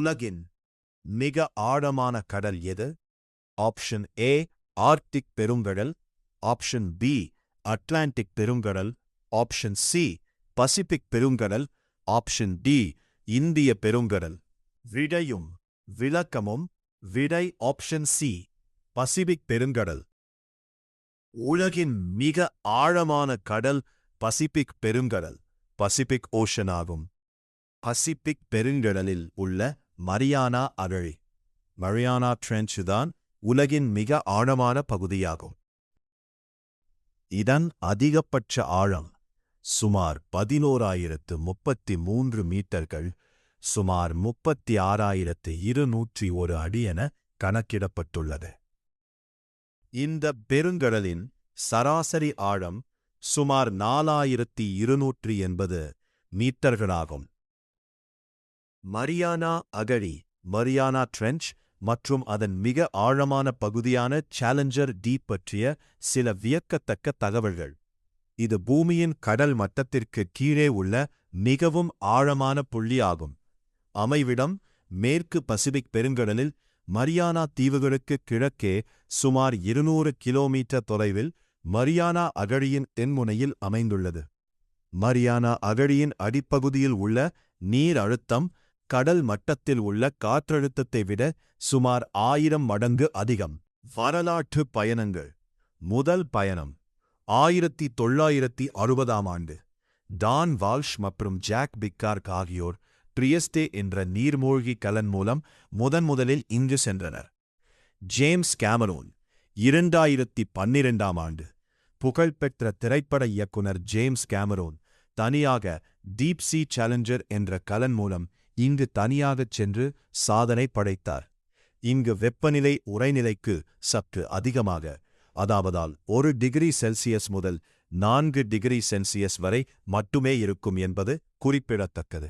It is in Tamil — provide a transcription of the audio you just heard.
உலகின் மிக ஆழமான கடல் எது? ஆப்ஷன் ஏ ஆர்க்டிக் பெருங்கடல், ஆப்ஷன் பி அட்லாண்டிக் பெருங்கடல், ஆப்ஷன் சி பசிபிக் பெருங்கடல், ஆப்ஷன் டி இந்திய பெருங்கடல். விடையும் விளக்கமும். விடை ஆப்ஷன் சி பசிபிக் பெருங்கடல். உலகின் மிக ஆழமான கடல் பசிபிக் பெருங்கடல், பசிபிக் ஓஷன் ஆகும். பசிபிக் பெருங்கடலில் உள்ள மரியானா அகழி, மரியானா ட்ரென்ச் தான் உலகின் மிக ஆழமான பகுதியாகும். இதன் அதிகபட்ச ஆழம் சுமார் 11,033 மீட்டர்கள், சுமார் 36,201 அடி என கணக்கிடப்பட்டுள்ளது. இந்த பெருங்கடலின் சராசரி ஆழம் சுமார் 4,280 மீட்டர்களாகும். மரியானா அகழி, மரியானா ட்ரென்ச் மற்றும் அதன் மிக ஆழமான பகுதியான சேலஞ்சர் டீப் பற்றிய சில வியக்கத்தக்க தகவல்கள். இது பூமியின் கடல் மட்டத்திற்கு கீழே உள்ள மிகவும் ஆழமான புள்ளி ஆகும். அமைவிடம் மேற்கு பசிபிக் பெருங்கடலில் மரியானா தீவுகளுக்கு கிழக்கே சுமார் 200 கிலோமீட்டர் தொலைவில் மரியானா அகழியின் தென்முனையில் அமைந்துள்ளது. மரியானா அகழியின் அடிப்பகுதியில் உள்ள நீர் அழுத்தம் கடல் மட்டத்தில் உள்ள காற்றழுத்தத்தை விட சுமார் 1000 மடங்கு அதிகம். வரலாற்று பயணங்கள். முதல் பயணம் 1960ஆம் ஆண்டு. டான் வால்ஷ் மற்றும் ஜாக் பிக்கார்க் ஆகியோர் ட்ரியஸ்டே என்ற நீர்மூழ்கி கலன் மூலம் முதன்முதலில் இங்கு சென்றனர். ஜேம்ஸ் கேமரூன் 2012ஆம் ஆண்டு. புகழ்பெற்ற திரைப்பட இயக்குனர் ஜேம்ஸ் கேமரூன் தனியாக டீப் சீ சேலஞ்சர் என்ற கலன் மூலம் இங்கு தனியாகச் சென்று சாதனை படைத்தார். இங்கு வெப்பநிலை உறைநிலைக்கு சற்று அதிகமாக, அதாவதால் 1 டிகிரி செல்சியஸ் முதல் 4 டிகிரி செல்சியஸ் வரை மட்டுமே இருக்கும் என்பது குறிப்பிடத்தக்கது.